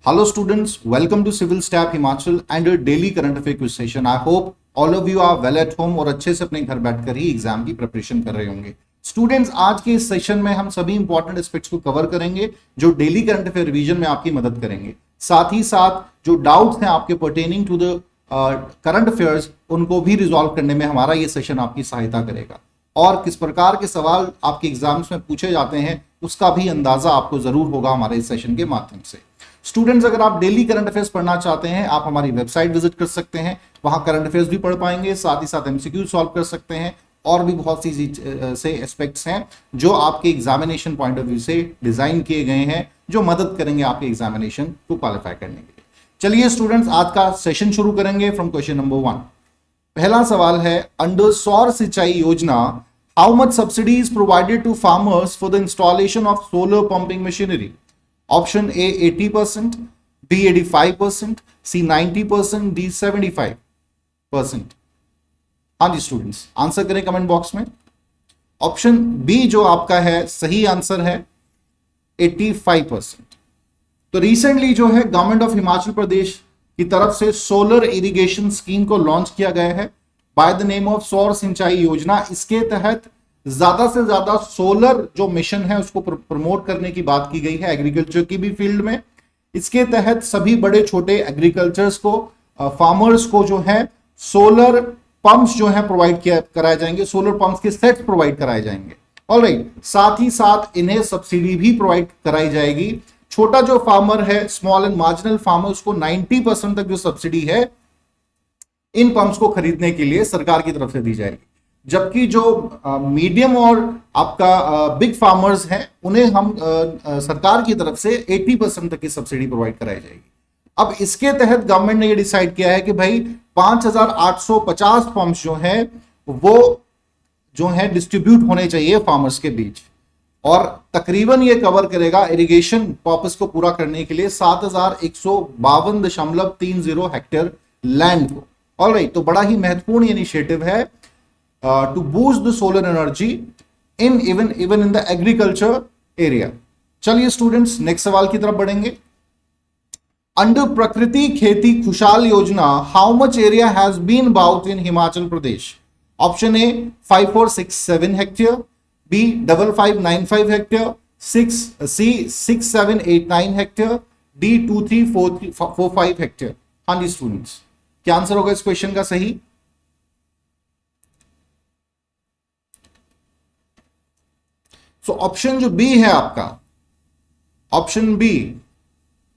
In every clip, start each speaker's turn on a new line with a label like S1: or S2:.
S1: Hello students, welcome to Civil Staff Himachal and your daily current affair quiz session. I hope all of you are well at home और अच्छे से अपने घर बैठकर ही exam की preparation कर रहे होंगे। स्टूडेंट्स, आज के इस सेशन में हम सभी इंपॉर्टेंट एस्पेक्ट्स को कवर करेंगे जो डेली करंट अफेयर रिवीजन में आपकी मदद करेंगे। साथ ही साथ जो डाउट्स हैं आपके pertaining to the current affairs, उनको भी रिजॉल्व करने में हमारा ये सेशन आपकी सहायता करेगा। और किस प्रकार के सवाल आपके एग्जाम्स में पूछे जाते हैं उसका भी अंदाजा आपको जरूर होगा हमारे इस सेशन के माध्यम से। स्टूडेंट्स, अगर आप डेली करंट अफेयर्स पढ़ना चाहते हैं, आप हमारी वेबसाइट विजिट कर सकते हैं। वहां करंट अफेयर्स भी पढ़ पाएंगे, साथ ही साथ एमसीक्यू सॉल्व कर सकते हैं और भी बहुत सी से एस्पेक्ट्स हैं जो आपके एग्जामिनेशन पॉइंट ऑफ व्यू से डिजाइन किए गए हैं, जो मदद करेंगे आपके एग्जामिनेशन को क्वालिफाई करने के लिए। चलिए स्टूडेंट्स, आज का सेशन शुरू करेंगे फ्रॉम क्वेश्चन नंबर 1। पहला सवाल है, under Saur Sinchai Yojana how much subsidy is provided to farmers for the installation of solar pumping machinery? Option A 80%, B 85%, C 90%, D 75%। हाँ जी स्टूडेंट्स, आंसर करें कमेंट बॉक्स में। ऑप्शन बी जो आपका है सही आंसर है 85%। तो रिसेंटली जो है गवर्नमेंट ऑफ हिमाचल प्रदेश की तरफ से सोलर इरिगेशन स्कीम को लॉन्च किया गया है बाय द नेम ऑफ सौर सिंचाई योजना। इसके तहत ज्यादा से ज्यादा सोलर जो मिशन है उसको प्रमोट करने की बात की गई है एग्रीकल्चर की भी फील्ड में। इसके तहत सभी बड़े छोटे एग्रीकल्चर्स को, फार्मर्स को जो है सोलर पंप्स जो है प्रोवाइड कराए जाएंगे, सोलर पंप्स के सेट्स प्रोवाइड कराए जाएंगे। ऑलराइट, साथ ही साथ इन्हें सब्सिडी भी प्रोवाइड कराई जाएगी। छोटा जो फार्मर है, स्मॉल एंड मार्जिनल फार्मर, उसको 90% तक जो सब्सिडी है इन पंप्स को खरीदने के लिए सरकार की तरफ से दी जाएगी। जबकि जो मीडियम और आपका बिग फार्मर्स हैं उन्हें हम सरकार की तरफ से 80% तक की सब्सिडी प्रोवाइड कराई जाएगी। अब इसके तहत गवर्नमेंट ने ये डिसाइड किया है कि भाई 5850 पंप्स जो है वो जो है डिस्ट्रीब्यूट होने चाहिए फार्मर्स के बीच, और तकरीबन ये कवर करेगा इरिगेशन पर्पस को पूरा करने के लिए 7152.30 हेक्टेयर लैंड को। ऑलराइट, तो बड़ा ही महत्वपूर्ण इनिशिएटिव है to boost the solar energy in even in the agriculture area. चलिए स्टूडेंट्स, नेक्स्ट सवाल की तरफ बढ़ेंगे। Under Prakriti Kheti Khushhal Yojana how much area has been brought in Himachal Pradesh? Option A 5467 hectare, B 5595 hectare, C 6789 hectare, D 2345 hectare. हाँ जी students, क्या answer होगा इस क्वेश्चन का सही? सो ऑप्शन जो बी है आपका, ऑप्शन बी,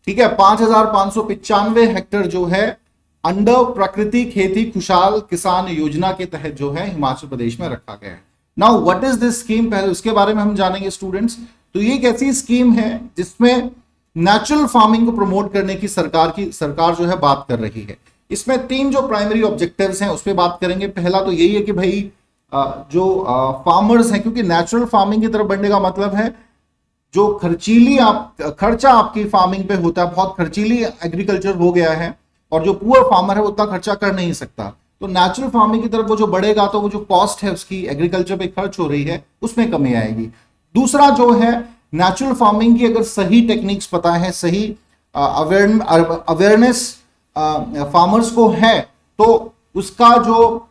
S1: ठीक है, 5595 हेक्टेयर जो है अंडर प्रकृति खेती खुशहाल किसान योजना के तहत जो है हिमाचल प्रदेश में रखा गया है। Now what is this scheme, पहले उसके बारे में हम जानेंगे स्टूडेंट्स। तो ये एक ऐसी स्कीम है जिसमें नेचुरल फार्मिंग को प्रमोट करने की सरकार जो है बात कर रही है। इसमें 3 जो प्राइमरी ऑब्जेक्टिव्स हैं उस पर बात करेंगे। पहला तो यही है कि भाई जो फार्मर्स हैं, क्योंकि नेचुरल फार्मिंग की तरफ बढ़ने का मतलब है जो खर्चा आपकी फार्मिंग पे होता है, बहुत खर्चीली एग्रीकल्चर हो गया है और जो पुअर फार्मर है वो उतना खर्चा कर नहीं सकता। तो नेचुरल फार्मिंग की तरफ वो जो बढ़ेगा तो वो जो कॉस्ट है उसकी एग्रीकल्चर पे खर्च हो रही है उसमें कमी आएगी। दूसरा जो है, नेचुरल फार्मिंग की अगर सही टेक्निक्स पता है, सही अवेयरनेस फार्मर्स को है, तो उसका जो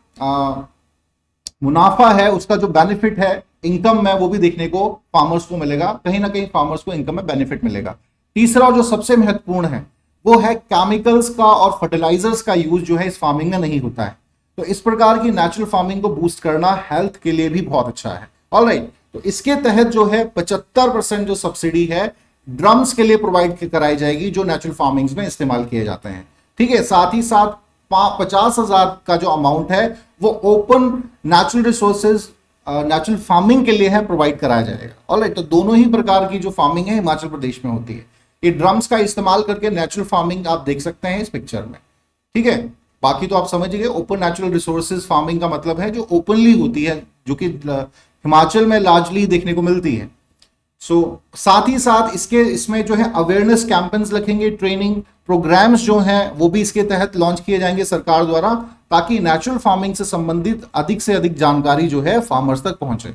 S1: मुनाफा है, उसका जो बेनिफिट है इनकम में, वो भी देखने को फार्मर्स को मिलेगा। कहीं ना कहीं फार्मर्स को इनकम में बेनिफिट मिलेगा। तीसरा जो सबसे महत्वपूर्ण है वो है केमिकल्स का और फर्टिलाइजर्स का यूज जो है इस फार्मिंग में नहीं होता है। तो इस प्रकार की नेचुरल फार्मिंग को बूस्ट करना हेल्थ के लिए भी बहुत अच्छा है। ऑलराइट, तो इसके तहत जो है 75% जो सब्सिडी है ड्रम्स के लिए प्रोवाइड कराई जाएगी जो नेचुरल फार्मिंग में इस्तेमाल किए जाते हैं। ठीक है, साथ ही साथ 50,000 का जो अमाउंट है वो open natural resources natural farming के लिए है, प्रोवाइड कराया जाएगा। ऑलराइट, तो दोनों ही प्रकार की जो फार्मिंग है हिमाचल प्रदेश में होती है। ये ड्रम्स का इस्तेमाल करके नेचुरल फार्मिंग आप देख सकते हैं इस पिक्चर में। ठीक है, बाकी तो आप समझ गए। ओपन नेचुरल रिसोर्सेज फार्मिंग का मतलब है जो ओपनली होती है, जो कि हिमाचल में लार्जली देखने को मिलती है। साथ ही साथ इसमें जो है अवेयरनेस कैंपेन्स रखेंगे, ट्रेनिंग प्रोग्राम्स जो हैं वो भी इसके तहत लॉन्च किए जाएंगे सरकार द्वारा, ताकि नेचुरल फार्मिंग से संबंधित अधिक से अधिक जानकारी जो है फार्मर्स तक पहुंचे।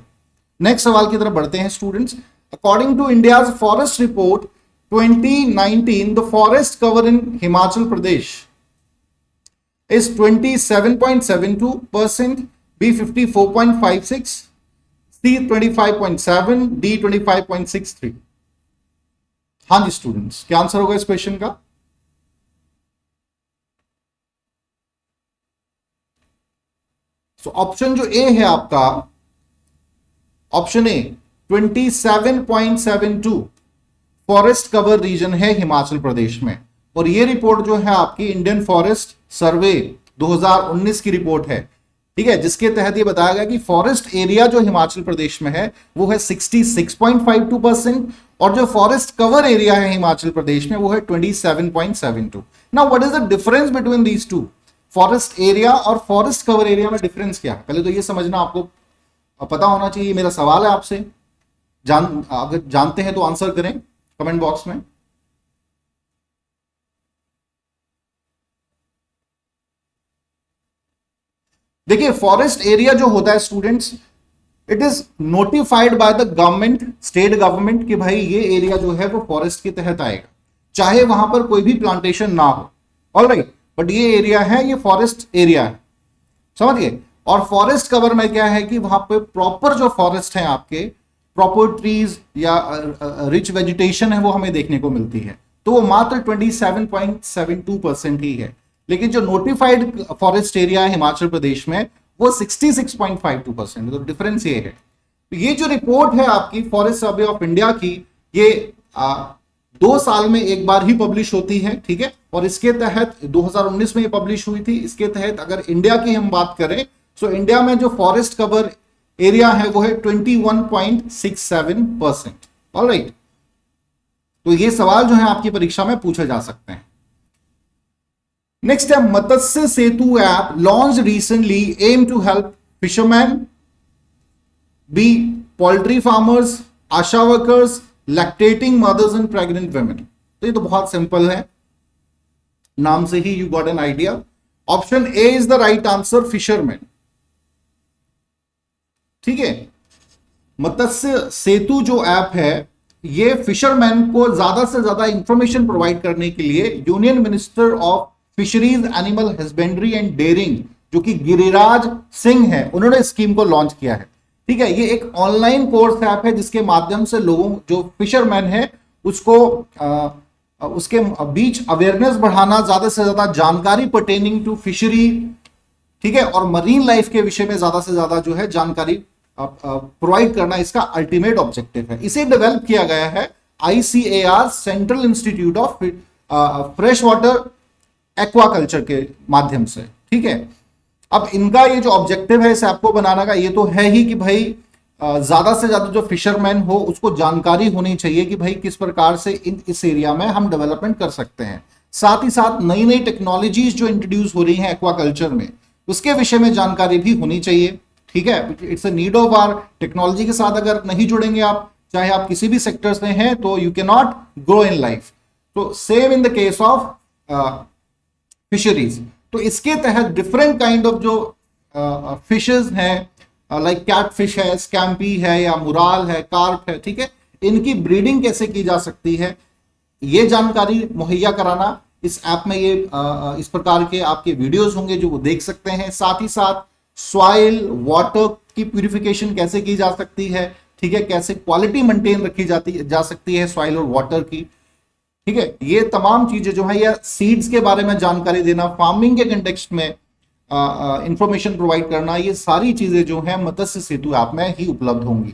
S1: नेक्स्ट सवाल की तरफ बढ़ते हैं students. According to India's forest report 2019 the forest cover in Himachal Pradesh is 27.72%, B 54.56, C 25.7, D 25.63। हाँ जी स्टूडेंट्स, क्या आंसर होगा इस क्वेश्चन का? सो ऑप्शन जो ए है आपका, option A 27.72 forest cover region है हिमाचल प्रदेश में। और ये रिपोर्ट जो है आपकी इंडियन फॉरेस्ट सर्वे 2019 की रिपोर्ट है, ठीक है, जिसके तहत ये बताया गया कि फॉरेस्ट एरिया जो हिमाचल प्रदेश में है वो है 66.52% और जो फॉरेस्ट कवर एरिया है हिमाचल प्रदेश में वो है 27.72। Now what is the difference between these two? Forest area और फॉरेस्ट कवर एरिया में डिफरेंस क्या है, पहले तो ये समझना आपको पता होना चाहिए। मेरा सवाल है आपसे, अगर जानते हैं तो आंसर करें कमेंट बॉक्स में। देखिए फॉरेस्ट एरिया जो होता है students, it is notified by the government, state government, कि भाई ये एरिया जो है वो फॉरेस्ट के तहत आएगा, चाहे वहां पर कोई भी प्लांटेशन ना हो। ऑलराइट, बट ये एरिया है, ये फॉरेस्ट एरिया है, समझ गए। और फॉरेस्ट कवर में क्या है कि वहां पे प्रॉपर जो फॉरेस्ट है आपके, प्रॉपर ट्रीज या रिच वेजिटेशन है वो हमें देखने को मिलती है, तो वो मात्र 27.72% ही है। लेकिन जो नोटिफाइड फॉरेस्ट एरिया है हिमाचल प्रदेश में वो 66.52%, तो डिफरेंस ये है। ये जो रिपोर्ट है आपकी फॉरेस्ट सर्वे ऑफ इंडिया की, ये 2 साल में एक बार ही पब्लिश होती है, ठीक है। और इसके तहत 2019 में ये पब्लिश हुई थी। इसके तहत अगर इंडिया की हम बात करें तो इंडिया में जो फॉरेस्ट कवर एरिया है वो है 21.67%। ऑलराइट, तो ये सवाल जो है आपकी परीक्षा में पूछे जा सकते हैं। नेक्स्ट है Matsya Setu app launch recently aim to help fisherman, B poultry farmers, ASHA workers, lactating mothers and pregnant women. तो ये तो बहुत सिंपल है, नाम से ही you got an idea. Option A is the right answer, fisherman, ठीक है। मत्स्य सेतु जो ऐप है ये फिशरमैन को ज्यादा से ज्यादा इंफॉर्मेशन प्रोवाइड करने के लिए union minister of fisheries, animal husbandry and dairying, जो कि गिरिराज सिंह है, उन्होंने स्कीम को लॉन्च किया है, ठीक है। ये एक ऑनलाइन कोर्स ऐप है जिसके माध्यम से लोगों, जो फिशरमैन है, उसको उसके बीच अवेयरनेस बढ़ाना, ज्यादा से ज्यादा जानकारी पर्टेनिंग टू फिशरी, ठीक है, और मरीन लाइफ के विषय में ज्यादा से ज्यादा जो है जानकारी प्रोवाइड करना इसका अल्टीमेट ऑब्जेक्टिव है। इसे डेवलप किया गया है ICAR, central institute of fresh water aquaculture के माध्यम से, ठीक है। अब इनका ये जो ऑब्जेक्टिव है इस ऐप को बनाने का, ये तो है ही कि भाई ज्यादा से ज्यादा जो फिशरमैन हो उसको जानकारी होनी चाहिए कि भाई किस प्रकार से इस एरिया में हम डेवलपमेंट कर सकते हैं। साथ ही साथ नई नई टेक्नोलॉजीज जो इंट्रोड्यूस हो रही हैं एक्वाकल्चर में, उसके विषय में जानकारी भी होनी चाहिए, ठीक है। It's a need of hour. Technology के साथ अगर नहीं जुड़ेंगे आप, चाहे आप किसी भी सेक्टर्स में हैं, तो you can not grow in life. तो same in the case of fisheries. तो इसके तहत डिफरेंट काइंड ऑफ जो फिशेस हैं, लाइक कैट फिश है, स्कैम्पी है, या मुराल है, कार्प है, ठीक है, इनकी ब्रीडिंग कैसे की जा सकती है, ये जानकारी मुहैया कराना इस ऐप में। ये इस प्रकार के आपके वीडियोस होंगे जो वो देख सकते हैं। साथ ही साथ सॉइल वाटर की प्यूरिफिकेशन कैसे की जा सकती है, ठीक है, कैसे क्वालिटी मेंटेन रखी जा सकती है सॉइल और वाटर की, ठीक है, ये तमाम चीजें जो है, या सीड्स के बारे में जानकारी देना, फार्मिंग के कंटेक्स्ट में इंफॉर्मेशन प्रोवाइड करना, ये सारी चीजें जो है मत्स्य सेतु ऐप में ही उपलब्ध होंगी,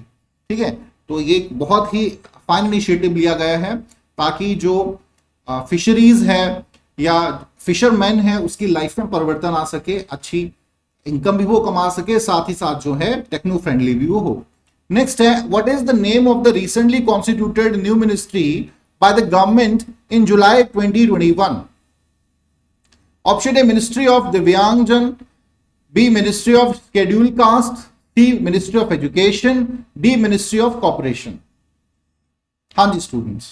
S1: ठीक है। तो ये बहुत ही फाइन इनिशिएटिव लिया गया है ताकि जो फिशरीज है या फिशरमैन है उसकी लाइफ में परिवर्तन आ सके, अच्छी इनकम भी वो कमा सके, साथ ही साथ जो है टेक्नो फ्रेंडली भी वो हो। नेक्स्ट है, what is the name of the recently constituted new ministry by the government in July 2021? Option A, Ministry of Divyangjan, B, Ministry of Scheduled Caste, C, Ministry of Education, D, Ministry of Corporation। हाँ जी students,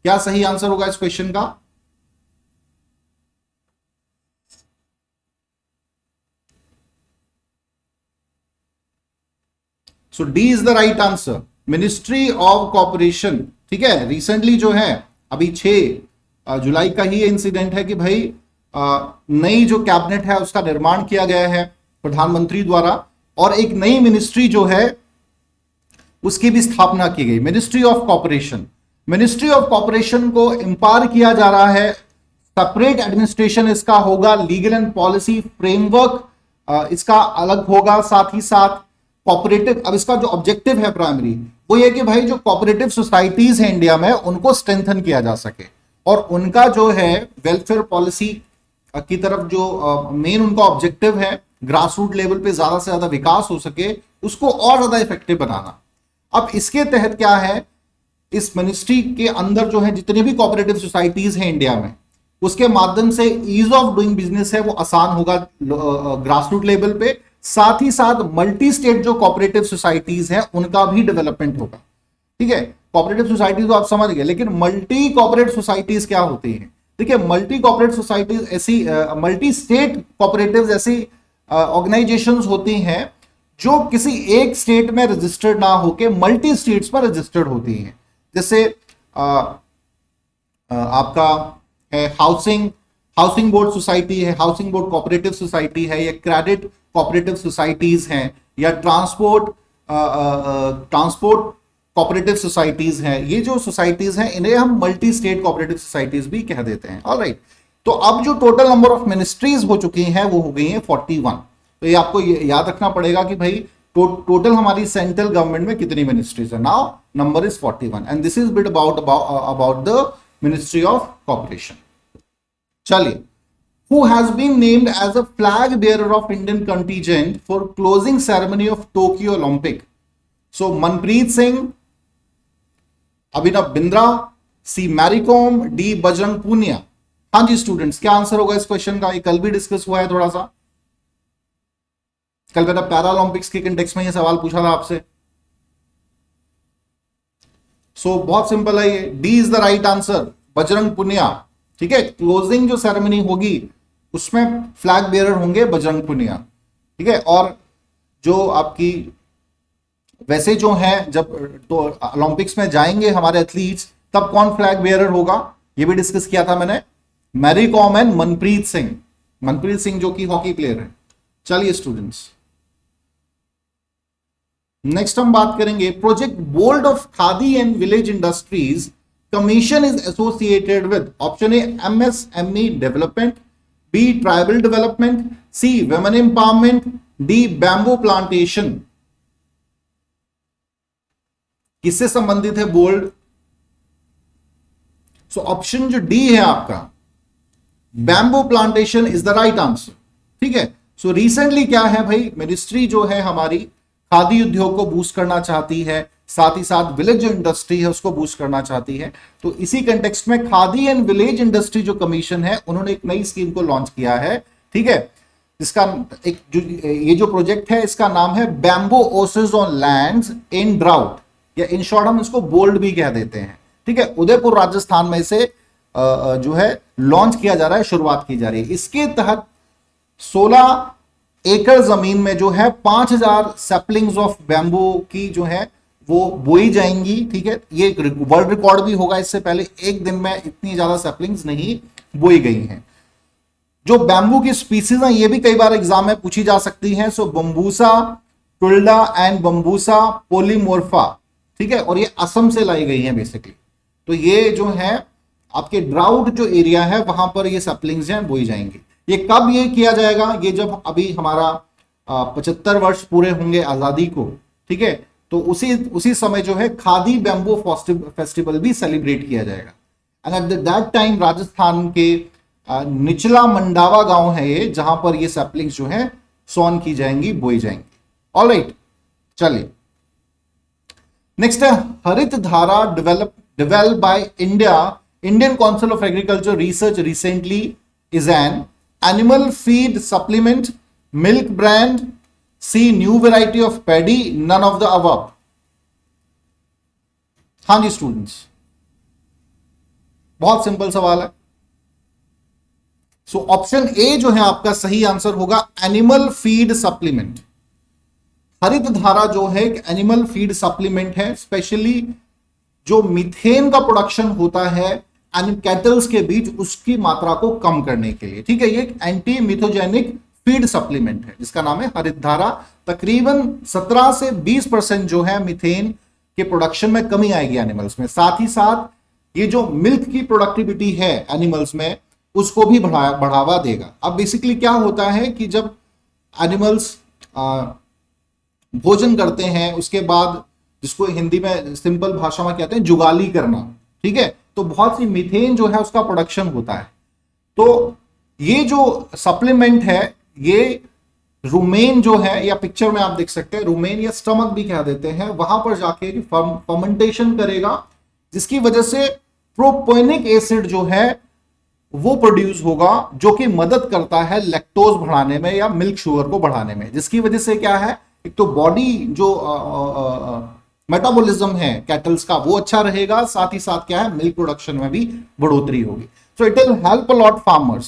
S1: क्या सही answer होगा इस question का? So D is the right answer, ministry of corporation, ठीक है। Recently जो है अभी 6 जुलाई का ही इंसिडेंट है कि भाई नई जो कैबिनेट है उसका निर्माण किया गया है प्रधानमंत्री द्वारा, और एक नई मिनिस्ट्री जो है उसकी भी स्थापना की गई, ministry of corporation. Ministry of corporation को एम्पावर किया जा रहा है, सेपरेट एडमिनिस्ट्रेशन इसका होगा, लीगल एंड पॉलिसी फ्रेमवर्क इसका अलग होगा, साथ ही साथ कॉपरेटिव, अब इसका जो ऑब्जेक्टिव है प्राइमरी वो ये कि भाई जो कॉपरेटिव सोसाइटीज है इंडिया में उनको स्ट्रेंथन किया जा सके, और उनका जो है वेलफेयर पॉलिसी की तरफ जो मेन उनका ऑब्जेक्टिव है, ग्रास रूट लेवल पे ज्यादा से ज्यादा विकास हो सके, उसको और ज्यादा इफेक्टिव बनाना। अब इसके तहत क्या है, इस मिनिस्ट्री के अंदर जो है जितनी भी कॉपरेटिव सोसाइटीज हैं इंडिया में, उसके माध्यम से ईज ऑफ डूइंग बिजनेस है वो आसान होगा ग्रास रूट लेवल पे, साथ ही साथ मल्टी स्टेट जो कॉपरेटिव सोसाइटीज हैं उनका भी डेवलपमेंट होगा। ठीक है, कॉपरेटिव सोसाइटीज तो आप समझ गए, लेकिन मल्टी कॉपरेटिव सोसाइटीज क्या होती हैं? देखिए, मल्टी कॉपरेटिव सोसाइटीज ऐसी मल्टी स्टेट कॉपरेटिव ऐसी ऑर्गेनाइजेशंस होती हैं जो किसी एक स्टेट में रजिस्टर्ड ना होके मल्टी स्टेट्स पर रजिस्टर्ड होती हैं। जैसे आपका है हाउसिंग बोर्ड सोसाइटी है, हाउसिंग बोर्ड कोऑपरेटिव सोसाइटी है, या क्रेडिट कोऑपरेटिव सोसाइटीज हैं, या ट्रांसपोर्ट कोऑपरेटिव सोसाइटीज हैं। ये जो सोसाइटीज हैं इन्हें हम मल्टी स्टेट कोऑपरेटिव सोसाइटीज भी कह देते हैं। ऑलराइट, तो अब जो टोटल नंबर ऑफ मिनिस्ट्रीज हो चुकी हैं वो हो गई हैं 41। तो ये आपको याद रखना पड़ेगा कि भाई टोटल हमारी सेंट्रल गवर्नमेंट में कितनी मिनिस्ट्रीज है। Now number is 41 and this is bit about the ministry of corporation. चलिए, who has been named as a flag bearer of Indian contingent for closing ceremony of Tokyo Olympic? So Manpreet Singh, Abhinav Bindra, C Mary Kom, D Bajrang Punia. हाँ जी students, क्या answer होगा इस question का? ये कल भी डिस्कस हुआ है थोड़ा सा, कल मैंने पैरालंपिक्स के कंटेक्स्ट में ये सवाल पूछा था आपसे। सो बहुत सिंपल है, ये D is the right answer, Bajrang Punia. ठीक है, क्लोजिंग जो सेरेमनी होगी उसमें फ्लैग बेयरर होंगे बजरंग पुनिया। ठीक है, और जो आपकी वैसे जो है जब तो ओलंपिक्स में जाएंगे हमारे एथलीट्स, तब कौन फ्लैग बेयरर होगा ये भी डिस्कस किया था मैंने, मैरी कॉम एंड मनप्रीत सिंह। मनप्रीत सिंह जो कि हॉकी प्लेयर है। चलिए स्टूडेंट्स, नेक्स्ट हम बात करेंगे project bold of Khadi and village industries commission is associated with option A MSME development, B tribal development, C women empowerment, D bamboo plantation. किससे संबंधित है बोल्ड? सो ऑप्शन जो डी है आपका, bamboo plantation is the right answer. ठीक है, so recently क्या है भाई, मिनिस्ट्री जो है हमारी खादी उद्योग को बूस्ट करना चाहती है, साथ ही साथ विलेज जो इंडस्ट्री है उसको बूस्ट करना चाहती है। तो इसी कंटेक्स्ट में खादी एंड विलेज इंडस्ट्री जो कमीशन है उन्होंने एक नई स्कीम को लॉन्च किया है। ठीक है, इसका ये जो प्रोजेक्ट है इसका नाम है bamboo oases on lands in drought, या इन शॉर्ट हम इसको बोल्ड भी कह देते हैं। ठीक है, उदयपुर राजस्थान में से जो है लॉन्च किया जा रहा है, शुरुआत की जा रही है। इसके तहत 16 एकड़ जमीन में जो है 5000 सैपलिंग्स ऑफ बैम्बू की जो है वो बोई जाएंगी। ठीक है, ये वर्ल्ड रिकॉर्ड भी होगा, इससे पहले एक दिन में इतनी ज्यादा सैपलिंग्स नहीं बोई गई हैं। जो बैम्बू की स्पीसीज हैं ये भी कई बार एग्जाम में पूछी जा सकती हैं। सो बंबूसा टुल्डा एंड बंबूसा पोलीमोर्फा। ठीक है, और ये असम से लाई गई हैं बेसिकली। तो ये जो है आपके ड्राउट जो एरिया है वहां पर ये सैपलिंग्स हैं बोई जाएंगी। ये कब ये किया जाएगा? ये जब अभी हमारा 75 वर्ष पूरे होंगे आजादी को। ठीक है, तो उसी समय जो है खादी बैम्बू फेस्टिवल भी सेलिब्रेट किया जाएगा। And at that time Rajasthan के निचला मंडावा गांव है ये, जहां पर ये सैपलिंग्स जो है सोन की जाएंगी, बोई जाएंगी। ऑलराइट, चलिए नेक्स्ट है हरित धारा developed by Indian Council of Agriculture Research recently is an animal feed supplement, milk brand, C new variety of paddy, none of the above। हाँ जी स्टूडेंट्स, बहुत सिंपल सवाल है। सो ऑप्शन ए जो है आपका सही आंसर होगा, एनिमल फीड सप्लीमेंट। हरित धारा जो है एक एनिमल फीड सप्लीमेंट है, स्पेशली जो मीथेन का प्रोडक्शन होता है कैटल्स के बीच उसकी मात्रा को कम करने के लिए। ठीक है, ये एक एंटी मिथोजेनिक फीड सप्लीमेंट है जिसका नाम है हरितधारा। तकरीबन 17 से 20% जो है मीथेन के प्रोडक्शन में कमी आएगी एनिमल्स में। साथ ही साथ ये जो मिल्क की प्रोडक्टिविटी है एनिमल्स में उसको भी बढ़ावा देगा। अब बेसिकली क्या होता है कि जब एनिमल्स भोजन करते हैं उसके बाद, जिसको हिंदी में सिंपल भाषा में कहते हैं जुगाली करना, ठीक है, तो बहुत सी मीथेन जो है उसका प्रोडक्शन होता है। तो ये जो सप्लीमेंट है ये रुमेन जो है, या पिक्चर में आप देख सकते हैं रुमेन या स्टमक भी कह देते हैं, वहां पर जाके फर्मेंटेशन करेगा जिसकी वजह से प्रोपोनिक एसिड जो है वो प्रोड्यूस होगा जो कि मदद करता है लैक्टोज बढ़ाने में या मिल्क शुगर को बढ़ाने में, जिसकी वजह से क्या है, एक तो बॉडी जो मेटाबॉलिज्म है कैटल्स का वो अच्छा रहेगा, साथ ही साथ क्या है मिल्क प्रोडक्शन में भी बढ़ोतरी होगी। So it will help a lot farmers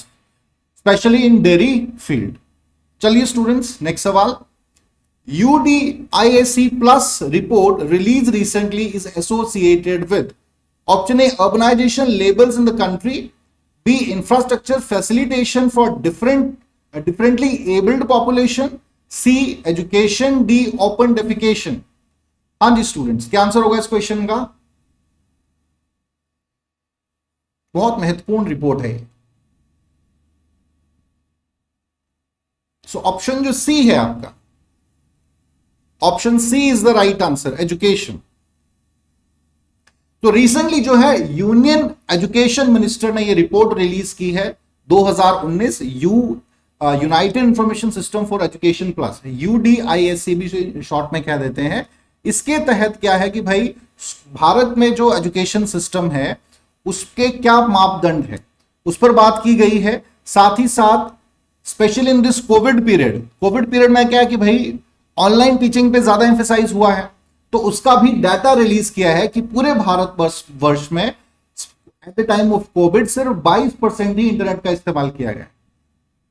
S1: specially in dairy field. चलिए स्टूडेंट्स, नेक्स्ट सवाल। UDIAC plus report release recently is associated with option A urbanisation labels in the country, B infrastructure facilitation for differently abled population, C education, D open defecation. हाँ जी students, क्या answer होगा इस question का? बहुत महत्वपूर्ण report है। सो option जो सी है आपका, option C is the right answer, education. तो रिसेंटली जो है यूनियन एजुकेशन मिनिस्टर ने ये रिपोर्ट रिलीज की है 2019, United information system for education plus, UDIAC भी शॉर्ट में कह देते हैं। इसके तहत क्या है कि भाई भारत में जो एजुकेशन सिस्टम है उसके क्या मापदंड है उस पर बात की गई है। साथ ही साथ specially in this Covid period में क्या है कि भाई ऑनलाइन टीचिंग पे ज्यादा एम्फेसाइज हुआ है, तो उसका भी डाटा रिलीज किया है कि पूरे भारत वर्ष में at the time of Covid सिर्फ 22% ही इंटरनेट का इस्तेमाल किया गया।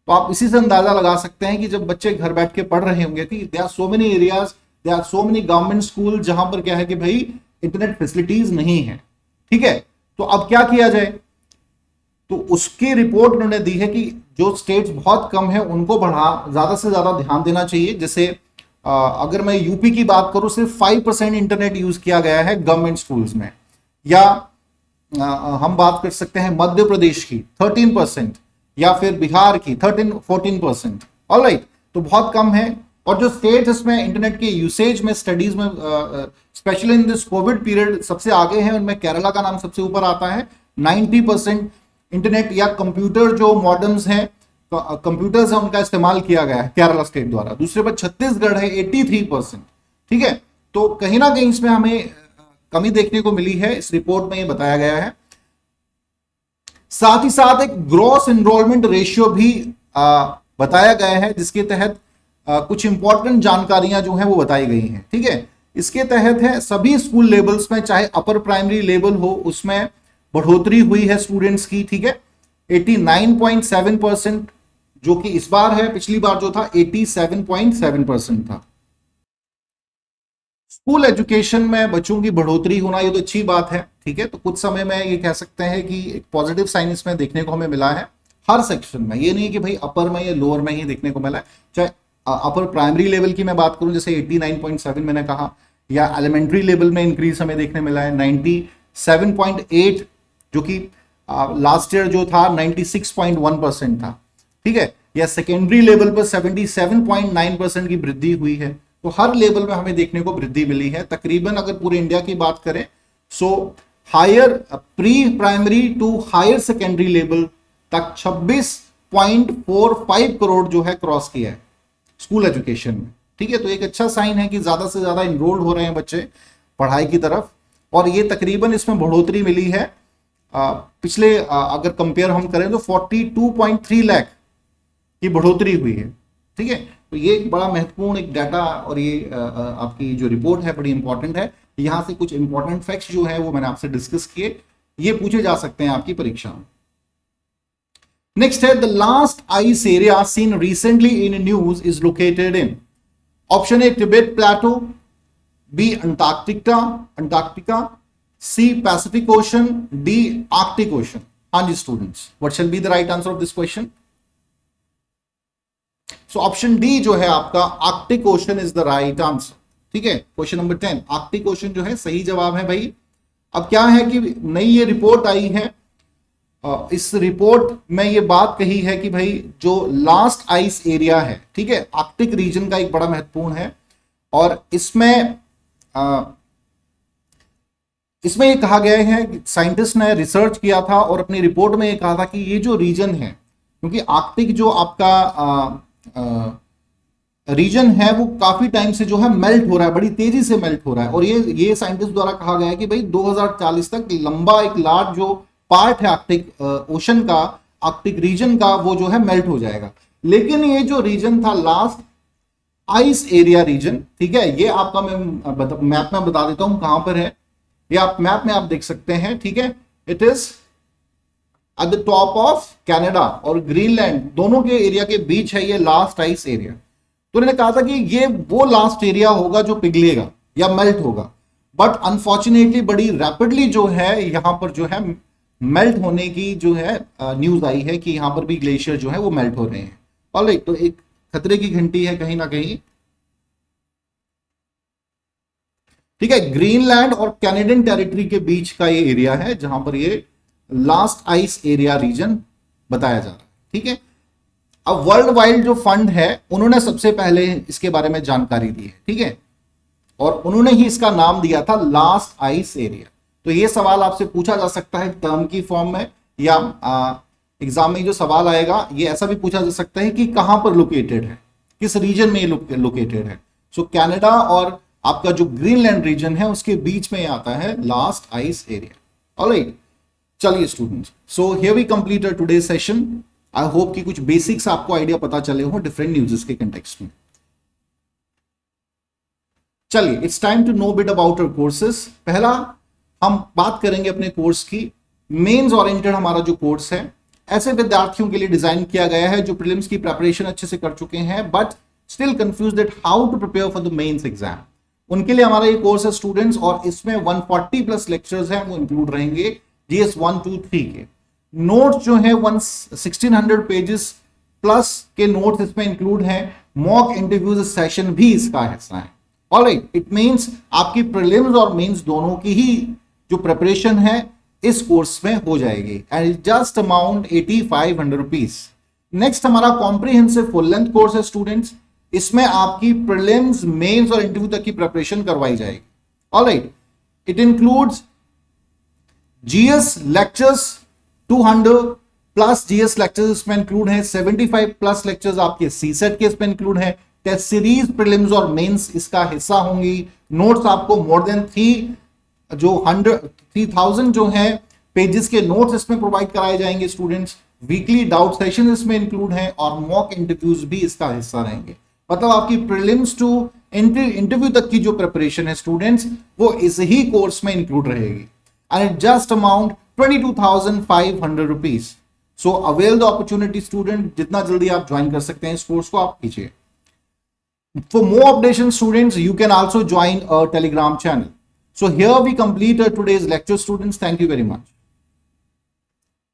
S1: तो आप इसी से अंदाजा लगा सकते हैं कि जब बच्चे घर बैठ के पढ़ रहे होंगे कि there are so many areas, there are so many government school जहां पर क्या है कि भाई इंटरनेट फैसिलिटीज नहीं है। ठीक है, तो अब क्या किया जाए? तो उसकी रिपोर्ट उन्होंने दी है कि जो स्टेट्स बहुत कम है उनको ज्यादा से ज्यादा ध्यान देना चाहिए। जैसे अगर मैं यूपी की बात करूं, सिर्फ 5% इंटरनेट यूज किया गया है गवर्नमेंट स्कूल्स में, या हम बात कर सकते हैं मध्य प्रदेश की 13%, या फिर बिहार की 13-14%। ऑलराइट, तो बहुत कम है। और जो स्टेट इसमें इंटरनेट के यूसेज में स्टडीज में specially in this Covid period सबसे आगे है, उनमें केरला का नाम सबसे ऊपर आता है। 90% इंटरनेट या कंप्यूटर जो मॉडर्न्स हैं, कंप्यूटर्स है, उनका इस्तेमाल किया गया है केरला स्टेट द्वारा। दूसरे पर छत्तीसगढ़ है 83%। ठीक है, तो कहीं ना कहीं इसमें हमें कमी देखने को मिली है, इस रिपोर्ट में ये बताया गया है। साथ ही साथ एक ग्रॉस एनरोलमेंट रेशियो भी बताया गया है जिसके तहत कुछ इंपॉर्टेंट जानकारियां जो हैं वो बताई गई हैं। ठीक है, इसके तहत है सभी स्कूल लेवल्स में, चाहे अपर प्राइमरी लेवल हो, उसमें बढ़ोतरी हुई है स्टूडेंट्स की। ठीक है, 89.7% जो कि इस बार है, पिछली बार जो था 87.7% था। स्कूल एजुकेशन में बच्चों की बढ़ोतरी होना ये तो अच्छी बात है। ठीक है, तो कुछ समय में ये कह सकते हैं कि एक पॉजिटिव साइन इसमें देखने को हमें मिला है हर सेक्शन में। ये नहीं कि भाई अपर में या लोअर में ही देखने को मिला है। चाहे अपर प्राइमरी लेवल की मैं बात करूं, जैसे 89.7 मैंने कहा, या एलिमेंट्री लेवल में इंक्रीज हमें देखने मिला है 97.8, जो कि लास्ट ईयर जो था 96.1% था। ठीक है, या सेकेंडरी लेवल पर 77.9% की वृद्धि हुई है। तो हर लेवल में हमें देखने को वृद्धि मिली है। तकरीबन अगर पूरे इंडिया की बात करें, so higher pre primary to higher secondary level तक 26.45 करोड़ जो है क्रॉस किया है स्कूल एजुकेशन में। ठीक है, तो एक अच्छा साइन है कि ज्यादा से ज्यादा इनरोल्ड हो रहे हैं बच्चे पढ़ाई की तरफ, और ये तकरीबन इसमें बढ़ोतरी मिली है। पिछले अगर कंपेयर हम करें तो 42.3 लाख की बढ़ोतरी हुई है। ठीक है, तो ये एक बड़ा महत्वपूर्ण एक डाटा, और ये आपकी जो रिपोर्ट है बड़ी इंपॉर्टेंट है। यहां से कुछ इंपॉर्टेंट फैक्ट्स जो है वो मैंने आपसे डिस्कस किए, ये पूछे जा सकते हैं आपकी परीक्षा में। नेक्स्ट है, the last ice area seen recently in news is located in option A Tibet plateau, B Antarctica, C Pacific Ocean, D Arctic Ocean? हाँ जी students, what shall be the right answer of this question? So option D जो है आपका Arctic Ocean is the right answer. ठीक है, question number 10 Arctic ocean जो है सही जवाब है भाई। अब क्या है कि नई ये रिपोर्ट आई है, इस रिपोर्ट में ये बात कही है कि भाई जो लास्ट आइस एरिया है, ठीक है, आर्कटिक रीजन का एक बड़ा महत्वपूर्ण है, और इसमें ये कहा गया है, साइंटिस्ट ने रिसर्च किया था और अपनी रिपोर्ट में ये कहा था कि ये जो रीजन है, क्योंकि आर्कटिक जो आपका रीजन है वो काफी टाइम से जो है मेल्ट हो रहा है, बड़ी तेजी से मेल्ट हो रहा है, और ये साइंटिस्ट द्वारा कहा गया है कि भाई 2040 तक लंबा एक लार्ज जो पार्ट है आर्कटिक ओशन का, आर्कटिक रीजन का, वो जो है मेल्ट हो जाएगा। लेकिन ये जो रीजन था लास्ट आइस एरिया रीजन, ठीक है, ये आपका मैं मैप में बता देता हूं कहां पर है, ये आप मैप में आप देख सकते हैं, ठीक है, it is at the top of Canada और ग्रीनलैंड, दोनों के एरिया के बीच है ये लास्ट आइस एरिया। तो उन्होंने कहा था कि ये वो लास्ट एरिया होगा जो पिघलेगा या मेल्ट होगा, बट अनफॉर्चुनेटली बड़ी रैपिडली जो है यहां पर जो है मेल्ट होने की जो है न्यूज आई है कि यहां पर भी ग्लेशियर जो है वो मेल्ट हो रहे हैं। ऑलराइट, तो एक खतरे की घंटी है कहीं ना कहीं। ठीक है, ग्रीनलैंड और कैनेडियन टेरिटरी के बीच का ये एरिया है जहां पर ये लास्ट आइस एरिया रीजन बताया जा रहा है। ठीक है, अब वर्ल्ड वाइड जो फंड है उन्होंने सबसे पहले इसके बारे में जानकारी दी है, ठीक है, और उन्होंने ही इसका नाम दिया था लास्ट आइस एरिया। तो ये सवाल आपसे पूछा जा सकता है टर्म की फॉर्म में, या एग्जाम में जो सवाल आएगा ये ऐसा भी पूछा जा सकता है कि कहां पर लोकेटेड है, किस रीजन में ये लोकेटेड है। सो कनाडा और आपका जो ग्रीनलैंड रीजन है उसके बीच में आता है लास्ट आइस एरिया। ऑलराइट, चलिए students, so here we completed today session. I hope कि कुछ बेसिक्स आपको आइडिया पता चले हो डिफरेंट न्यूज़ेस के कंटेक्स्ट में। चलिए, it's time to know bit about our courses. पहला हम बात करेंगे अपने कोर्स की। मेंस ओरिएंटेड हमारा जो कोर्स है ऐसे विद्यार्थियों के लिए डिजाइन किया गया है जो प्रीलिम्स की प्रिपरेशन अच्छे से कर चुके हैं but still confuse that how to prepare for the mains exam. उनके लिए हमारा ये कोर्स है स्टूडेंट्स, और इसमें 140 प्लस लेक्चर्स हैं वो इंक्लूड रहेंगे जीएस 1, 2, 3 के। नोट्स जो है 1600 पेजेस प्लस के नोट्स इसमें इंक्लूड हैं। मॉक इंटरव्यूज सेशन भी इसका हिस्सा है। ऑलराइट, इट मींस आपकी प्रीलिम्स और मेंस दोनों की ही जो प्रिपरेशन है इस कोर्स में हो जाएगी, and just amount 8500 rupees. Next हमारा कॉम्प्रिहेंसिव फुल लेंथ कोर्स है स्टूडेंट्स, इसमें आपकी प्रीलिम्स, मेंस और इंटरव्यू तक की प्रिपरेशन करवाई जाएगी। Alright, it includes GS lectures 200 plus GS lectures इसमें इंक्लूड है, 75 प्लस लेक्चर्स आपके सीसेट के इसमें इंक्लूड है। टेस्ट सीरीज, प्रीलिम्स और मेंस इसका हिस्सा होंगी। नोट्स आपको मोर देन 3000 जो है पेजेस के नोट्स इसमें प्रोवाइड कराए जाएंगे स्टूडेंट्स। वीकली डाउट सेशन इसमें इंक्लूड है और मॉक इंटरव्यूज भी इसका हिस्सा रहेंगे। मतलब आपकी प्रीलिम्स टू इंटरव्यू तक की जो प्रिपरेशन है स्टूडेंट्स वो इस ही कोर्स में इंक्लूड रहेगी, and just amount 22,500 rupees. So avail the opportunity student, जितना जल्दी आप ज्वाइन कर सकते हैं इस कोर्स को आप कीजिए। For more updates students, you can also join our Telegram channel. So here we complete today's lecture students. Thank you very much.